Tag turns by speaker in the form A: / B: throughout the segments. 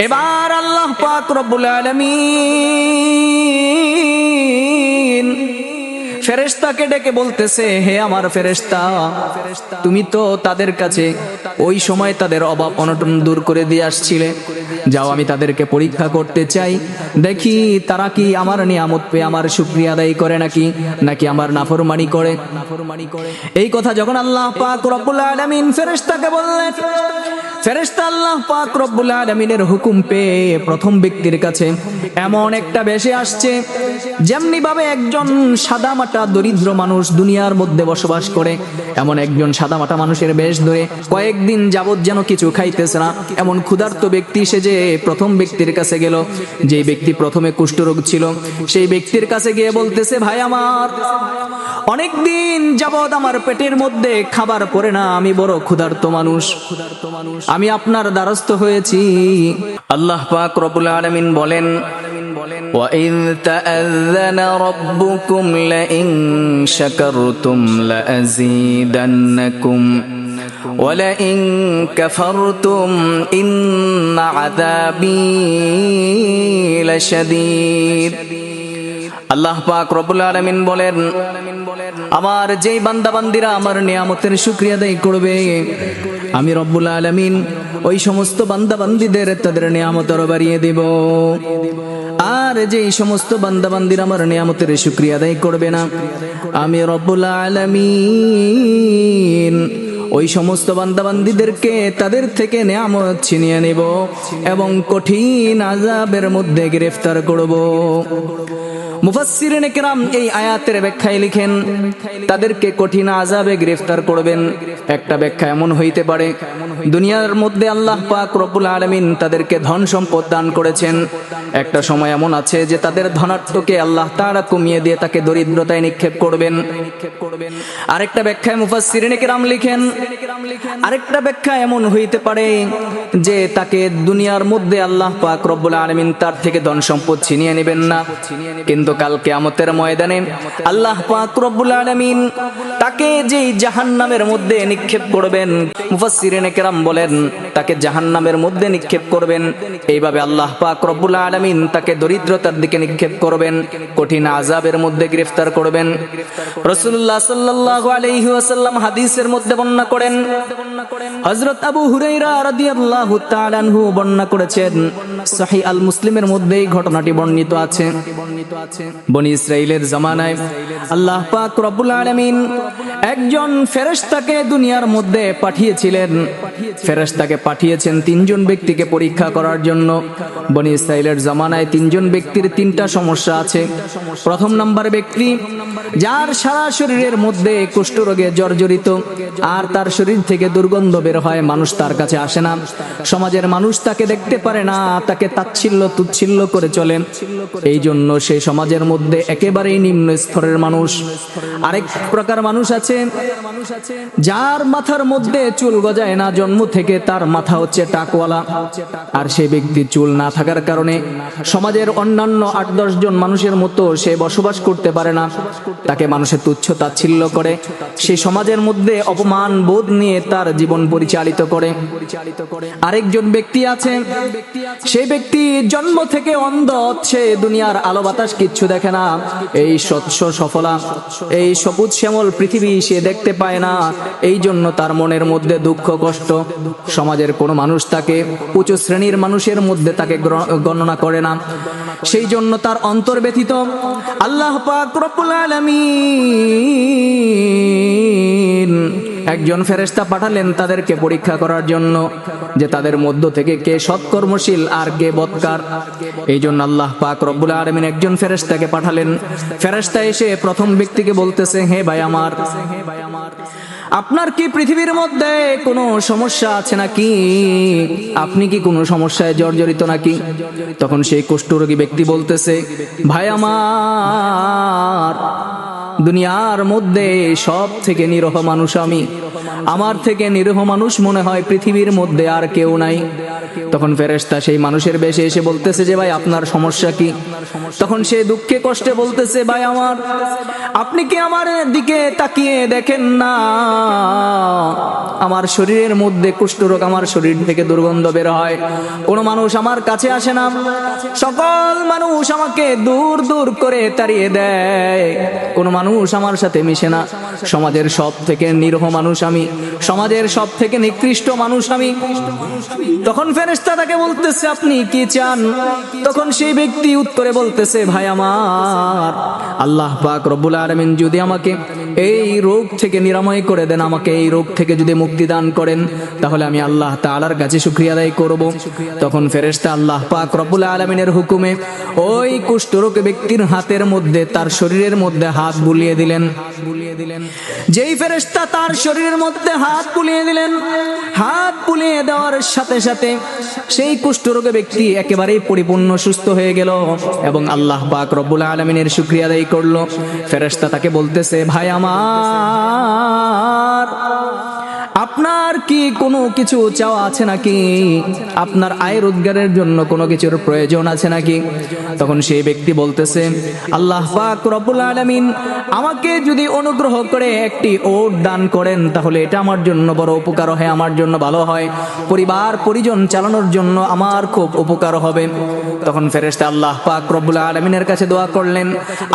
A: এবার আল্লাহ পাক রব্বুল আলামিন ফেরেশতাকে ডেকে বলতেছে, হে আমার ফেরেশতা, তুমি তো তাদের কাছে ওই সময় তাদের অভাব অনটন দূর করে দিয়ে আসছিলে, যাও আমি তাদেরকে পরীক্ষা করতে চাই, দেখি তারা কি আমার নিয়ামত পেয়ে আমার শুকরিয়া আদায় করে নাকি আমার নাফরমানি করে। এই কথা যখন আল্লাহ পাক রব্বুল আলামিন ফেরেশতাকে বললেন, ফেরেশতা আল্লাহ পাক রব্বুল আলামিনের হুকুম পেয়ে প্রথম ব্যক্তির কাছে এমন একটা বেশে আসছে, যেমনি ভাবে একজন সাদামাটা দরিদ্র মানুষ দুনিয়ার মধ্যে বসবাস করে, এমন একজন সাদামাটা মানুষের বেশ ধরে কয়েকদিন যাবত যেন কিছু খাইতেছে না, এমন ক্ষুধার্ত ব্যক্তি সে যে প্রথম ব্যক্তির কাছে গেল, যে ব্যক্তি প্রথমে কুষ্ঠরোগ ছিল, সেই ব্যক্তির কাছে গিয়ে বলতেছে, ভাই আমার অনেক দিন যাবত আমার পেটের মধ্যে খাবার পড়ে না, আমি বড় ক্ষুধার্ত মানুষ, আমি আপনার দ্বারস্থ হয়েছি। আল্লাহ পাক রব্বুল আলামিন বলেন, وَإِذْ تَأَذَّنَ رَبُّكُمْ لَئِن شَكَرْتُمْ لَأَزِيدَنَّكُمْ وَلَئِن كَفَرْتُمْ إِنَّ عَذَابِي لَشَدِيدٌ। আল্লাহ পাক রব্বুল আলামিন বলেন, আমার যেই বান্দা বান্দিরা আমার নিয়ামতের শুকরিয়া আদায় করবে, আমি রব্বুল আলামিন ওই সমস্ত বান্দা বান্দিদের তাদের নিয়ামত আরো বাড়িয়ে দেব। আর যেই সমস্ত বান্দা বান্দিরা আমার নিয়ামতের শুকরিয়া আদায় করবে না, আমি রব্বুল আলামিন ওই সমস্ত বান্দা বান্দিদেরকে তাদের থেকে নিয়ামত ছিনিয়ে নেব এবং কঠিন আযাবের মধ্যে গ্রেফতার করব। মুফাসসিরিনে কেরাম এই আয়াতের ব্যাখ্যায় লিখেন, তাদেরকে কঠিন আযাবে গ্রেফতার করবেন। একটা ব্যাখ্যা এমন হইতে পারে, দুনিয়ার মধ্যে আল্লাহ পাক রব্বুল আলামিন তাদেরকে ধন সম্পদ দান করেছেন, একটা সময় এমন আছে যে তাদের ধনাত্মকে আল্লাহ তাআলা কমিয়ে দিয়ে তাকে দরিদ্রতায় নিক্ষেপ করবেন। আরেকটা ব্যাখ্যায় মুফাসসিরিনে কেরাম লিখেন, আরেকটা ব্যাখ্যা এমন হইতে পারে যে তাকে দুনিয়ার মধ্যে আল্লাহ পাক রব্বুল আলামিন তার থেকে ধন সম্পদ ছিনিয়ে নেবেন না, কিন্তু কাল কিয়ামতের ময়দানে আল্লাহ পাক রব্বুল আলামিন তাকে যেই জাহান্নামের মধ্যে নিক্ষেপ করবেন, মুফাসসিরিনে কেরাম বলেন তাকে জাহান্নামের মধ্যে নিক্ষেপ করবেন, এইভাবে আল্লাহ পাক রব্বুল আলামিন তাকে দরিদ্রতার দিকে নিক্ষেপ করবেন, কঠিন আযাবের মধ্যে গ্রেফতার করবেন। রাসূলুল্লাহ সাল্লাল্লাহু আলাইহি ওয়াসাল্লাম হাদিসের মধ্যে বর্ণনা করেন, হযরত আবু হুরায়রা রাদিয়াল্লাহু তাআলা আনহু বর্ণনা করেছেন, সহিহ আল মুসলিমের মধ্যে এই ঘটনাটি বর্ণিত আছে। বনি ইসরাইলের জামানায় আল্লাহ পাক রব্বুল আলামিন একজন ফেরেশতাকে দুনিয়ার মধ্যে পাঠিয়েছিলেন। ফেরেশতাকে পাঠিয়েছেন তিনজন ব্যক্তিকে পরীক্ষা করার জন্য। বনি ইসরাইলের জামানায় তিনজন ব্যক্তির তিনটা সমস্যা আছে। প্রথম নাম্বার ব্যক্তি, যার সারা শরীরের মধ্যে কুষ্ঠরোগে জর্জরিত, আর তার শরীর থেকে দুর্গন্ধ বের হয়, মানুষ তার কাছে আসে না, সমাজের মানুষ তাকে দেখতে পারে না, তাকে তাচ্ছিল্য তুচ্ছিল্য করে চলে, এই জন্য সেই সমাজের মধ্যে একেবারেই নিম্ন স্তরের মানুষ। আরেক প্রকার মানুষ আছে যার মাথার মধ্যে চুল গজায় না, জন্ম থেকে তার মাথা হচ্ছে টাকওয়ালা, আর সেই ব্যক্তি চুল না থাকার কারণে সমাজের অন্যান্য ৮-১০ জন মানুষের মতো সে বসবাস করতে পারে না, তাকে মানুষের তুচ্ছ তাচ্ছিল্য করে, সেই সমাজের মধ্যে অপমান বোধ নিয়ে তার জীবন পরিচালিত করে। আরেকজন ব্যক্তি আছে, সেই ব্যক্তি জন্ম থেকে অন্ধ, সে দুনিয়ার আলো বাতাস কিচ্ছু দেখে না, এই স্বচ্ছ সফলা, এই সবুজ শ্যামল পৃথিবী সে দেখতে পায় না, এই জন্য তার মনের মধ্যে দুঃখ কষ্ট, সমাজের কোনো মানুষ তাকে উচ্চ শ্রেণীর মানুষের মধ্যে তাকে গণনা করে না, সেই জন্য তার অন্তর ব্যথিত। আল্লাহ পাক রব্বুল আলামিন একজন ফেরেশতা পাঠালেন তাদেরকে পরীক্ষা করার জন্য, যে তাদের মধ্য থেকে কে সৎকর্মশীল আর কে বদকার। এই জন্য আল্লাহ পাক রব্বুল আলামিন একজন ফেরেশতাকে পাঠালেন। ফেরেশতা এসে প্রথম ব্যক্তিকে বলতেছে, হে ভাই আমার, আপনার কি পৃথিবীর মধ্যে কোনো সমস্যা আছে নাকি? আপনি কি কোনো সমস্যায় জর্জরিত নাকি? তখন সেই কুষ্ঠরোগী ব্যক্তি বলতেছে, ভাই আমার, দুনিয়ার মধ্যে সব থেকে নিরহ মানুষ আমি, আমার থেকে নিরহ মানুষ মনে হয় পৃথিবীর মধ্যে আর কেউ নাই। তখন ফেরেশতা সেই মানুষের বেশে এসে বলতেছে যে ভাই আপনার সমস্যা কি? তখন সে দুঃখে কষ্টে বলতেছে ভাই আমার, আপনি কি আমার দিকে তাকিয়ে দেখেন না? আমার শরীরের মধ্যে কুষ্ঠরোগ, আমার শরীর থেকে দুর্গন্ধ বের হয়, কোনো মানুষ আমার কাছে আসে না, সকল মানুষ আমাকে দূর দূর করে তাড়িয়ে দেয়, কোনো মানুষ আমার সাথে মিশে না। সমাজের সব থেকে নিরহ মানুষ আমি, সমাজের সব থেকে নিকৃষ্ট মানুষ আমি। তখন ফেরেশতা তাকে বলতেছে আপনি কি চান? তখন সেই ব্যক্তি উত্তরে বলতেছে ভাই আমার, আল্লাহ পাক রব্বুল আলামিন যদি আমাকে এই রোগ থেকে নিরাময় করে দেন, আমাকে এই রোগ থেকে যদি মুক্তি দান করেন, তাহলে আমি আল্লাহ তাআলার কাছে শুকরিয়া আদায় করব। তখন ফেরেশতা আল্লাহ পাক রব্বুল আলামিনের হুকুমে ওই কুষ্ঠরোগ ব্যক্তির হাতের মধ্যে, তার শরীরের মধ্যে হাত বুলিয়ে দিলেন। যেই ফেরেশতা তার শরীরের মধ্যে হাত বুলিয়ে দিলেন, হাত বুলিয়ে দেওয়ার সাথে সাথে সেই কুষ্ঠরোগ ব্যক্তি একেবারেই পরিপূর্ণ সুস্থ হয়ে গেল এবং আল্লাহ পাক রব্বুল আলামিনের শুকরিয়া আদায় করলো। ফেরেশতা তাকে বলতেছে ভাই আমার, আপনার কি কোনো কিছু চাওয়া আছে নাকি? আপনার আয় রোজগারের জন্য কোনো কিছুর প্রয়োজন আছে নাকি? তখন সেই ব্যক্তি বলতেছে আল্লাহ পাক রব্বুল আলামিন আমাকে যদি অনুগ্রহ করে একটি ওট দান করেন, তাহলে এটা আমার জন্য বড় উপকার হয়, আমার জন্য ভালো হয়, পরিবার পরিজন চালানোর জন্য আমার খুব উপকার হবে। তখন ফেরেশতা আল্লাহ পাক রব্বুল আলামিনের কাছে দোয়া করলেন।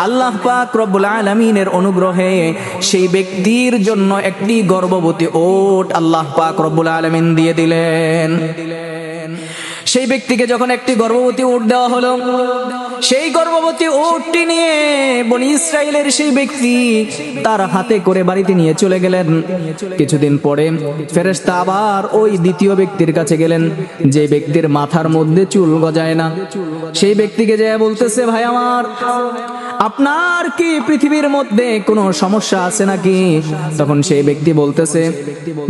A: আল্লাহ পাক রব্বুল আলামিনের অনুগ্রহে সেই ব্যক্তির জন্য একটি গর্ভবতী ওট আল্লাহ পাক রব্বুল আলামিন দিয়ে দিলেন। সেই ব্যক্তিকে যখন একটি গর্ভবতী উট দেওয়া হলো, সেই গর্ভবতী উটটি নিয়ে বনি ইসরাইলের সেই ব্যক্তি তার হাতে করে বাড়িতে নিয়ে চলে গেলেন। কিছুদিন পরে ফেরেশতা আবার ওই দ্বিতীয় ব্যক্তির কাছে গেলেন, যে ব্যক্তির মাথার মধ্যে চুল গজায় না। সেই ব্যক্তিকে যে বলতেছে ভাই আমার, আপনার কি পৃথিবীর মধ্যে কোনো সমস্যা আছে নাকি? তখন সেই ব্যক্তি বলতেছে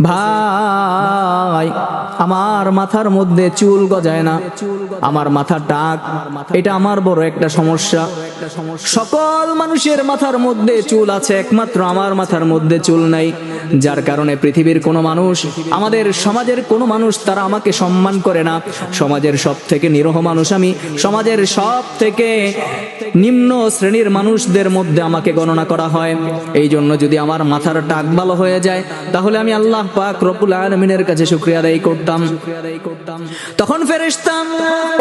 A: ভাই আমার মাথার মধ্যে চুল গজায় না, আমার মাথার টাক, এটা আমার বড় একটা সমস্যা। সকল মানুষের মাথার মধ্যে চুল আছে, একমাত্র আমার মাথার মধ্যে চুল নাই, যার কারণে পৃথিবীর কোনো মানুষ, আমাদের সমাজের কোনো মানুষ তারা আমাকে সম্মান করে না। সমাজের সব থেকে নিরহ মানুষ আমি, সমাজের সব থেকে নিম্ন শ্রেণীর মানুষদের মধ্যে আমাকে গণনা করা হয়। এই জন্য যদি আমার মাথার টাক ভালো হয়ে যায়, তাহলে আমি আল্লাহ পাক রব্বুল আলামিনের কাছে শুকরিয়া আদায় করতাম। তখন ফেরেশতা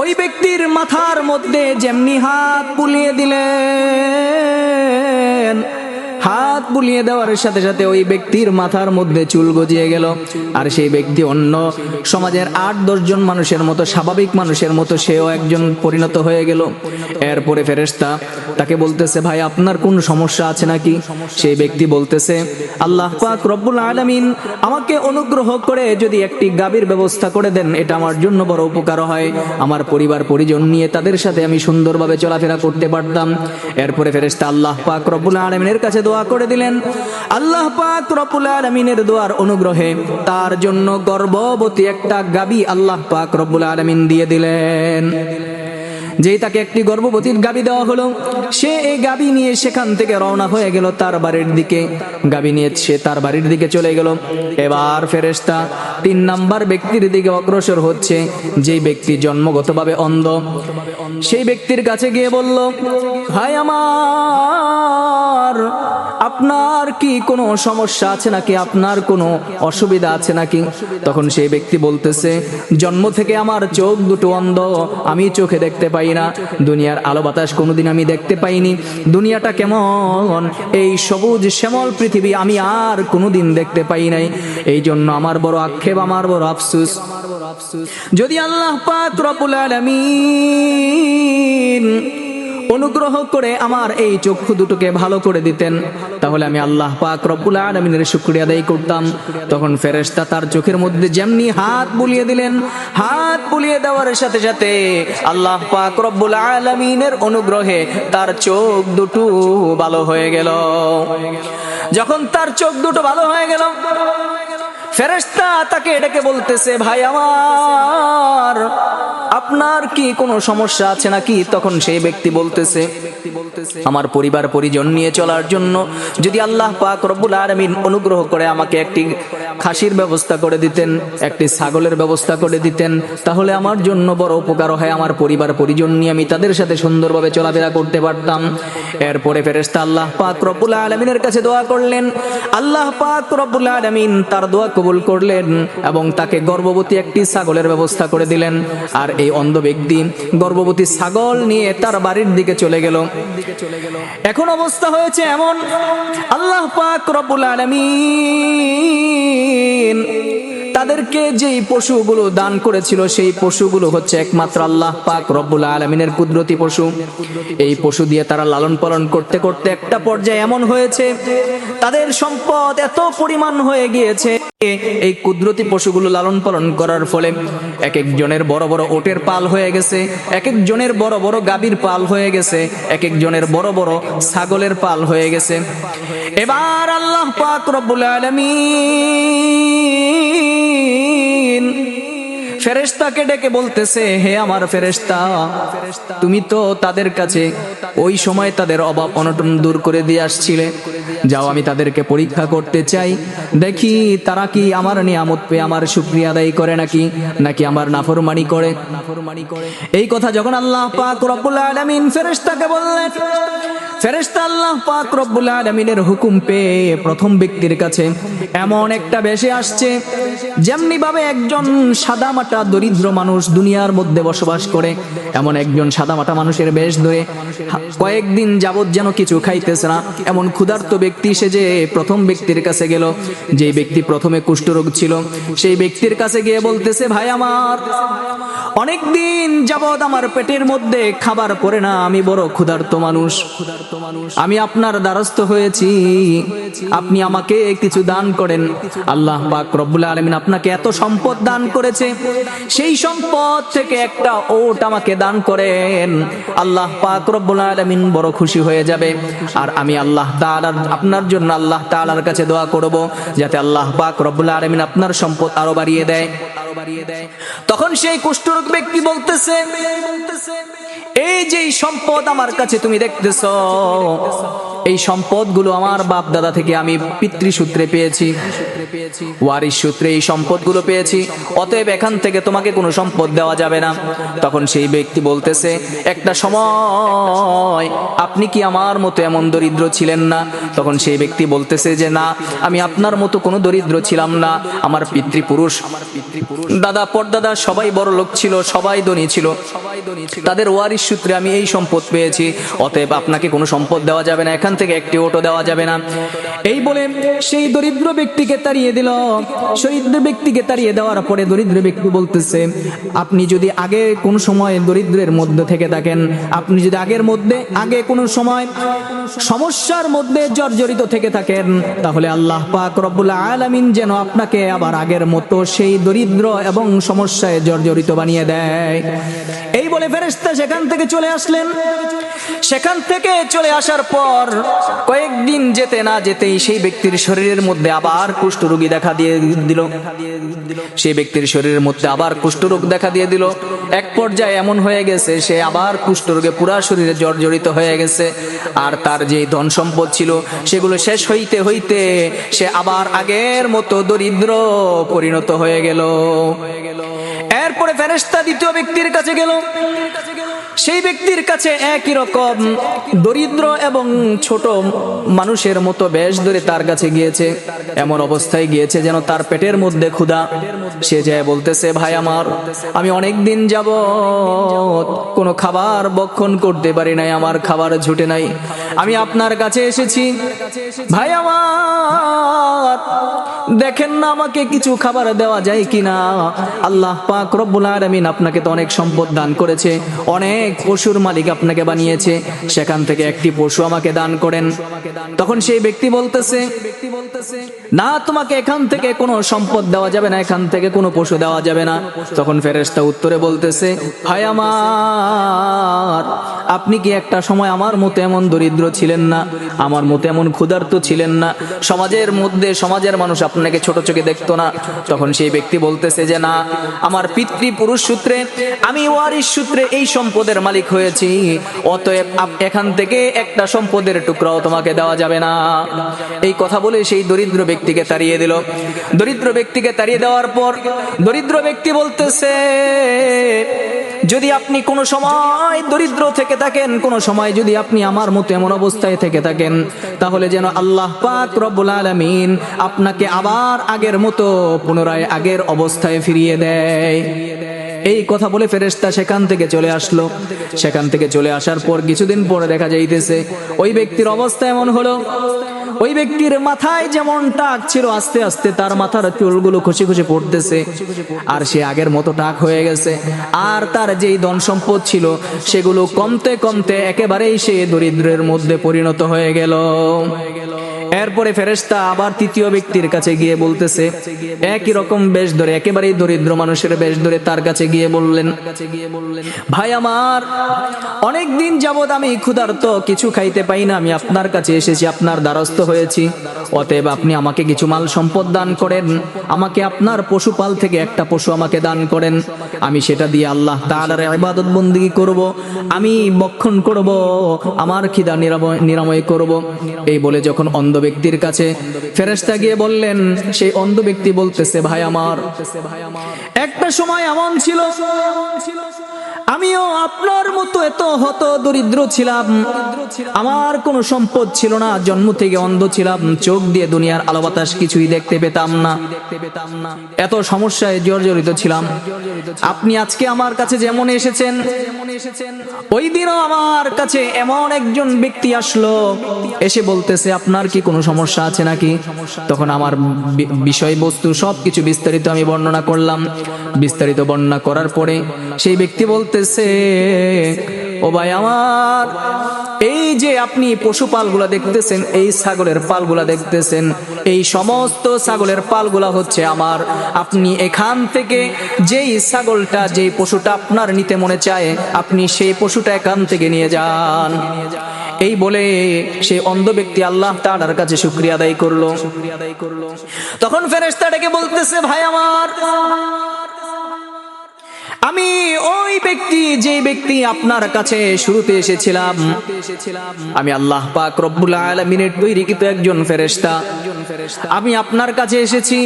A: ওই ব্যক্তির মাথার মধ্যে যেমনি হাত বুলিয়ে দিলেন, হাত বুলিয়ে দেওয়ার সাথে সাথে ওই ব্যক্তির মাথার মধ্যে চুল গজিয়ে গেল। আর সেই ব্যক্তি অন্য সমাজের ৮-১০ জন মানুষের মতো, স্বাভাবিক মানুষের মতো সেও একজন পরিণত হয়ে গেল। এরপরে ফেরেশতা তাকে বলতেছে ভাই আপনার কোন সমস্যা আছে নাকি? সেই ব্যক্তি বলতেছে আল্লাহ পাক রব্বুল আলামিন আমাকে অনুগ্রহ করে যদি একটি গাভীর ব্যবস্থা করে দেন, এটা আমার জন্য বড় উপকার হয়, আমার পরিবার পরিজন নিয়ে তাদের সাথে আমি সুন্দরভাবে চলাফেরা করতে পারতাম। এরপরে ফেরেশতা আল্লাহ পাক রব্বুল আলামিনের কাছে দোয়া করে দিলেন। আল্লাহ পাক রব্বুল আলামিনের দোয়ার অনুগ্রহে তার জন্য গর্ভবতী একটা গাভী আল্লাহ পাক রব্বুল আলামিন দিয়ে দিলেন। যেই তাকে একটি গর্ভবতী গাভী দেওয়া হলো, সে এই গাভী নিয়ে সেখান থেকে রওনা হয়ে গেল তার বাড়ির দিকে। গাভী নিয়ে সে তার বাড়ির দিকে চলে গেল। এবার ফেরেশতা ৩ নাম্বার ব্যক্তির দিকে অগ্রসর হচ্ছে, যেই ব্যক্তি জন্মগতভাবে অন্ধ। সেই ব্যক্তির কাছে গিয়ে বলল ভাই আমার, আপনার কি কোনো সমস্যা আছে নাকি? আপনার কোনো অসুবিধা আছে নাকি? তখন সেই ব্যক্তি বলতেছে জন্ম থেকে আমার চোখ দুটো অন্ধ, আমি চোখে দেখতে পাই না, দুনিয়ার আলো বাতাস কোনোদিন আমি দেখতে পাইনি, দুনিয়াটা কেমন, এই সবুজ শ্যামল পৃথিবী আমি আর কোনোদিন দেখতে পাই নাই। এই জন্য আমার বড় আক্ষেপ, আমার বড় আফসোস। যদি আল্লাহ পাক রব্বুল আলামিন অনুগ্রহ করে আমার এই চক্ষু দুটোকে ভালো করে দিতেন, তাহলে আমি আল্লাহ পাক রব্বুল আলামিনের শুকরিয়া আদায় করতাম। তখন ফেরেশতা তার চোখের মধ্যে যেমনি হাত বুলিয়ে দিলেন, হাত বুলিয়ে দেওয়ার সাথে সাথে আল্লাহ পাক রব্বুল আলামিনের অনুগ্রহে তার চোখ দুটো ভালো হয়ে গেল। যখন তার চোখ দুটো ভালো হয়ে গেল, ফেরেশতা তাকে ডেকে বলতেছে ভাই আমার, আপনার কি কোনো সমস্যা আছে নাকি? তখন সেই ব্যক্তি বলতেছে, আমার পরিবার পরিজন নিয়ে চলার জন্য যদি আল্লাহ পাক রব্বুল আলামিন অনুগ্রহ করে আমাকে একটি খাসির ব্যবস্থা করে দিতেন, একটি ছাগলের ব্যবস্থা করে দিতেন, তাহলে আমার জন্য বড় উপকার হয়। আমার পরিবার পরিজন নিয়ে আমি তাদের সাথে সুন্দরভাবে চলাফেরা করতে পারতাম। এরপরে ফেরেশতা আল্লাহ পাক রব্বুল আলামিনের কাছে দোয়া করলেন। আল্লাহ পাক রব্বুল আলামিন তার দোয়া কবুল করলেন এবং তাকে গর্ভবতী একটি ছাগলের ব্যবস্থা করে দিলেন। আর এই অন্ধ ব্যক্তি গর্ভবতী ছাগল নিয়ে তার বাড়ির দিকে চলে গেল। এখন অবস্থা হয়েছে এমন, আল্লাহ পাক রব্বুল আলামিন তাদেরকে যেই পশুগুলো দান করেছিল সেই পশুগুলো হচ্ছে একমাত্র আল্লাহ পাক রব্বুল আলামিনের কুদরতি পশু। এই পশু দিয়ে তারা লালন পালন করতে করতে একটা পর্যায়ে এমন হয়েছে, তাদের সম্পদ এত পরিমাণ হয়ে গিয়েছে, এই কুদরতি পশুগুলো লালন পালন করার ফলে এক একজনের বড় বড় ওটের পাল হয়ে গেছে, এক একজনের বড় বড় গাভীর পাল হয়ে গেছে, এক একজনের বড় বড় ছাগলের পাল হয়ে গেছে। এবার আল্লাহ পাক রব্বুল আলামিন ফেরেশতাকে ডেকে বলতেছে, হে আমার ফেরেশতা, তুমি তো তাদের কাছে ওই সময় তাদের অভাব অনটন দূর করে দিয়ে আসছিলে, যাও আমি তাদেরকে পরীক্ষা করতে চাই, দেখি তারা কি আমার নিয়ামত পেয়ে আমার শুকরিয়া আদায় করে নাকি আমার নাফরমানি করে। এই কথা যখন আল্লাহ পাক রব্বুল আলামিন ফেরেশতাকে বললেন, ফেরেশতা আল্লাহ পাক রব্বুল আলামিনের হুকুম পেয়ে প্রথম ব্যক্তির কাছে এমন একটা বেশে আসছে, যেমনি ভাবে একজন সাদামাটা দরিদ্র মানুষ দুনিয়ার মধ্যে বসবাস করে, এমন একজন সাদামাটা মানুষের বেশ ধরে কয়েকদিন যাবত যেন কিছু খাইতেছে না, এমন ক্ষুধার্ত ব্যক্তি সে যে প্রথম ব্যক্তির কাছে গেল। যে ব্যক্তি প্রথমে কুষ্ঠরোগ ছিল সেই ব্যক্তির কাছে গিয়ে বলতেছে, ভাই আমার অনেকদিন যাবত আমার পেটের মধ্যে খাবার পড়ে না, আমি বড় ক্ষুধার্ত মানুষ, আমি আপনার দ্বারস্থ হয়েছি, আপনি আমাকে কিছু দান করেন। আল্লাহ পাক রব্বুল আলামিন আপনাকে এত সম্পদ দান করেছে, সেই সম্পদ থেকে একটা ওট আমাকে দান করেন, আল্লাহ পাক রব্বুল আলামিন বড় খুশি হয়ে যাবে। আর আমি আল্লাহ তাআলা আপনার জন্য আল্লাহ তাআলার কাছে দোয়া করব যাতে আল্লাহ পাক রব্বুল আলামিন আপনার সম্পদ আরো বাড়িয়ে দেয়। তখন সেই কুষ্ঠরোগ ব্যক্তি বলতেছে, এই যে সম্পদ আমার কাছে তুমি দেখতেছো, এই সম্পদগুলো আমার বাপ দাদা থেকে আমি পিতৃসূত্রে পেয়েছি, ওয়ারিশ সূত্রে এই সম্পদগুলো পেয়েছি, অতএব এখান থেকে তোমাকে কোনো সম্পদ দেওয়া যাবে না। তখন সেই ব্যক্তি বলতেছে, একটা সময় আপনি কি আমার মতো এমন দরিদ্র ছিলেন না? তখন সেই ব্যক্তি বলতেছে যে না, আমি আপনার মতো কোনো দরিদ্র ছিলাম না, আমার পিতৃপুরুষ দাদা পরদাদা সবাই বড় লোক ছিল, সবাই ধনী ছিল, তাদের ওয়ারিশ সূত্রে আমি এই সম্পদ পেয়েছি, অতএব আপনাকে কোনো সম্পদ দেওয়া যাবে না, এখান থেকে একটি ওটও দেওয়া যাবে না। এই বলে সেই দরিদ্র ব্যক্তিকে তাড়িয়ে দিল। দরিদ্র ব্যক্তিকে তাড়িয়ে দেওয়ার পরে দরিদ্র ব্যক্তি বলতেছে, আপনি যদি আগে কোন সময় দরিদ্রের মধ্যে থেকে থাকেন, আপনি যদি আগে কোন সময় সমস্যার মধ্যে জর্জরিত থেকে থাকেন, তাহলে আল্লাহ পাক রব্বুল আলামিন যেন আপনাকে আবার আগের মতো সেই দরিদ্র এবং সমস্যায় জর্জরিত বানিয়ে দেয়। এই বলে ফেরেশতা সেখান থেকে চলে আসলেন। সেখান থেকে চলে আসার পর কয়েকদিন যেতে না যেতেই সেই ব্যক্তির শরীরের মধ্যে আবার কুষ্ঠরোগী দেখা দিয়ে দিল। সেই ব্যক্তির শরীরের মধ্যে আবার কুষ্ঠরোগ দেখা দিয়ে দিল। এক পর্যায়ে এমন হয়ে গেছে সে আবার কুষ্ঠরোগে পুরা শরীরে জর্জরিত হয়ে গেছে। আর তার যে ধন সম্পদ ছিল সেগুলো শেষ হইতে হইতে সে আবার আগের মতো দরিদ্র পরিণত হয়ে গেল। এরপরে ফেরেশতা দ্বিতীয় ব্যক্তির কাছে গেল। সেই ব্যক্তির কাছে একই রকম দরিদ্র এবং ছোট মানুষের মতো বেশ ধরে তার কাছে গিয়েছে, এমন অবস্থায় গিয়েছে যেন তার পেটের মধ্যে ক্ষুধা। সে যায় বলতেছে, ভাই আমার, আমি অনেক দিন যাবত কোনো খাবার ভক্ষণ করতে পারি নাই, আমার খাবার জুটে নাই, আমি আপনার কাছে এসেছি, ভাই আমার দেখেন না আমাকে কিছু খাবার দেওয়া যায় কিনা। আল্লাহ পাক রব্বুল আলামিন আপনাকে তো অনেক সম্পদ দান করেছে, অনেক পশুর মালিক আপনাকে বানিয়েছে, সেখান থেকে একটি পশু আমাকে দান করেন। তখন সেই ব্যক্তি বলতেছে, না তোমাকে এখান থেকে কোনো সম্পদ দেওয়া যাবে না, এখান থেকে কোনো পশু দেওয়া যাবে না। তখন ফেরেশতা উত্তরে বলতেছে, ভাই আমার, আপনি কি একটা সময় আমার মতো এমন দরিদ্র ছিলেন না, আমার মতো এমন ক্ষুধার্ত ছিলেন না? সমাজের মধ্যে সমাজের মানুষ আপনাকে ছোট চোখে দেখতো না? তখন সেই ব্যক্তি বলতেছে যে না, আমার পিতৃপুরুষ সূত্রে, আমি ওয়ারিশ সূত্রে এই সম্পদের মালিক হয়েছি, অতএব এখান থেকে একটা সম্পদের টুকরাও তোমাকে দেওয়া যাবে না। এই কথা বলে সেই দরিদ্র ব্যক্তিকে তাড়িয়ে দিল। দরিদ্র ব্যক্তিকে তাড়িয়ে দেওয়ার পর দরিদ্র ব্যক্তি বলতেছে, যদি আপনি কোনো সময় দরিদ্র থেকে থাকেন, কোনো সময় যদি আপনি আমার মতো এমন অবস্থায় থেকে থাকেন, তাহলে যেন আল্লাহ পাক রব্বুল আলামিন আপনাকে আবার আগের মতো পুনরায় আগের অবস্থায় ফিরিয়ে দেয়। এই কথা বলে ফেরেশতা সেখান থেকে চলে আসলো। সেখান থেকে চলে আসার পর কিছুদিন পরে দেখা যাইতেছে ওই ব্যক্তির অবস্থা এমন হলো, ওই ব্যক্তির মাথায় যেমন টাক ছিল, আস্তে আস্তে তার মাথার চুলগুলো খসে খসে পড়তেছে, আর সে আগের মতো টাক হয়ে গেছে। আর তার যেই ধন সম্পদ ছিল সেগুলো কমতে কমতে একেবারেই সে দরিদ্রের মধ্যে পরিণত হয়ে গেল। এরপরে ফেরেশতা আবার তৃতীয় ব্যক্তির কাছে গিয়ে বলতেছে, একই রকম বেশ ধরে, একেবারেই দরিদ্র মানুষের বেশ ধরে তার কাছে গিয়ে বললেন, ভাই আমার, অনেক দিন যাবত আমি ক্ষুধার্ত, কিছু খাইতে পাই না, আমি আপনার কাছে এসেছি, আপনার দ্বারস্থ হয়েছি, অতএব আপনি আমাকে কিছু মাল সম্পদ দান করেন, আমাকে আপনার পশুপাল থেকে একটা পশু আমাকে দান করেন, আমি সেটা দিয়ে আল্লাহ তাআলার ইবাদত বন্দেগী করব, আমি ভক্ষণ করব, আমার খিদা নিরাময় করব। এই বলে যখন অন্ধ ব্যক্তির কাছে ফেরেশতা গিয়ে বললেন, সেই অন্ধ ব্যক্তি বলতেছে, ভাই আমার, একটা সময় এমন ছিল আমিও আপনার মতো এত হত দরিদ্র ছিলাম, আমার কোনো সম্পদ ছিল না, জন্ম থেকে অন্ধ ছিলাম, চোখ দিয়ে দুনিয়ার আলো বাতাস কিছুই দেখতে পেতাম না, এত সমস্যায় জর্জরিত ছিলাম। আপনি আজকে আমার কাছে যেমন এসেছেন, ওই দিনও আমার কাছে এমন একজন ব্যক্তি আসলো, এসে বলতেছে, আপনার কি কোনো সমস্যা আছে নাকি? তখন আমার বিষয়বস্তু সবকিছু বিস্তারিত আমি বর্ণনা করলাম। বিস্তারিত বর্ণনা করার পরে সেই ব্যক্তি বলতেছে, ও ভাই আমার, এই যে আপনি পশুপালগুলা দেখতেছেন, এই ছাগলের পালগুলা দেখতেছেন, এই সমস্ত ছাগলের পালগুলা হচ্ছে আমার। আপনি এখান থেকে যেই ছাগলটা, যেই পশুটা আপনার নিতে মনে চায়, আপনি সেই পশুটা এখান থেকে নিয়ে যান। এই বলে সেই অন্ধ ব্যক্তি আল্লাহ তাআলার কাছে শুকরিয়া আদায় করলো। তখন ফেরেশতা ডেকে বলতেছে, ভাই আমার, আমি ওই ব্যক্তি, যে ব্যক্তি আপনার কাছে শুরুতে এসেছিলাম, আমি আল্লাহ পাক রব্বুল আলামিনের তৈরিকৃত একজন ফেরেশতা। আমি আপনার কাছে এসেছি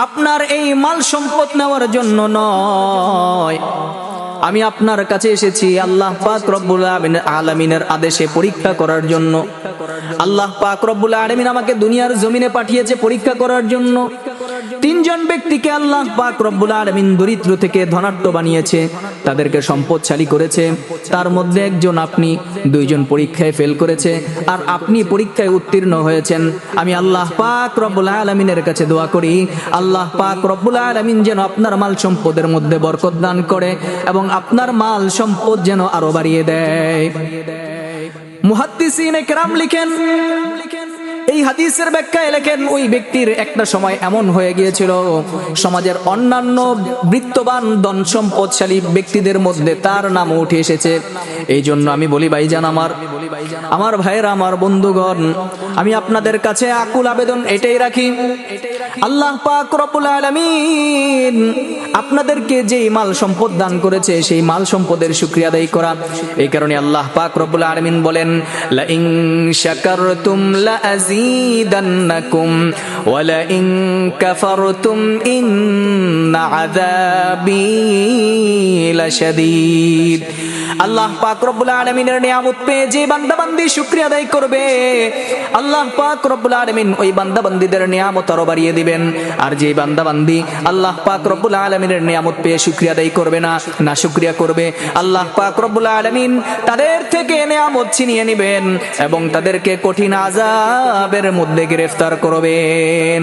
A: আপনার এই মাল সম্পদ নেওয়ার জন্য নয়, আমি আপনার কাছে এসেছি আল্লাহ পাক রব্বুল আলামিনের আদেশে পরীক্ষা করার জন্য। আল্লাহ পাক রব্বুল আলামিন আমাকে দুনিয়ার জমিনে পাঠিয়েছে পরীক্ষা করার জন্য। তিনজন ব্যক্তিকে আল্লাহ পাক রব্বুল আলামিন দরিদ্র থেকে ধনাঢ্য বানিয়েছে, তাদেরকে সম্পদশালী করেছে। তার মধ্যে একজন আপনি, দুইজন পরীক্ষায় ফেল করেছে, আর আপনি পরীক্ষায় উত্তীর্ণ হয়েছেন। আমি আল্লাহ পাক রব্বুল আলামিনের কাছে দোয়া করি, আল্লাহ পাক রব্বুল আলামিন যেন আপনার মাল সম্পদের মধ্যে বরকত দান করে এবং আপনার মাল সম্পদ যেন আরো বাড়িয়ে দেয়। মুহাদ্দিসিনে কেরাম লিখেন, এই হাদিসের ব্যাখ্যায় লেখেন, ওই ব্যক্তির একটা সময় এমন হয়ে গিয়েছিল, সমাজের অন্যান্য বৃত্তবান ধন সম্পদশালী ব্যক্তিদের মধ্যে তার নাম উঠে এসেছে। এই জন্য আমি বলি, ভাইজান আমার ভাইয়েরা, আমার বন্ধুগণ, আমি আপনাদের কাছে আকুল আবেদন এটাই রাখি, আল্লাহ পাক রব্বুল আলামিন আপনাদেরকে যেই মাল সম্পদ দান করেছে, সেই মাল সম্পদের শুকরিয়া আদায় করা। এই কারণে আল্লাহ পাক রব্বুল আলামিন বলেন, লা ইন শাকারতুম লা আযীদান্নাকুম ওয়া লা ইন কাফারতুম ইন্না আযাবী লাশাদীদ। আল্লাহ পাক রব্বুল আলামিনের নিয়ামত পেয়ে যে বান্দাবান্দি শুকরিয়া আদায় করবে, আল্লাহ পাক রব্বুল আলামিন ওই বান্দাবান্দিদের নিয়ামত আরো বাড়িয়ে দিবেন। আর যে বান্দাবান্দি আল্লাহ পাক রব্বুল আলামিনের নিয়ামত পেয়ে শুকরিয়া আদায় করবে না, না শুকরিয়া করবে, আল্লাহ পাক রব্বুল আলামিন তাদের থেকে নিয়ামত ছিনিয়ে নেবেন এবং তাদেরকে কঠিন আযাবের মধ্যে গ্রেফতার করবেন।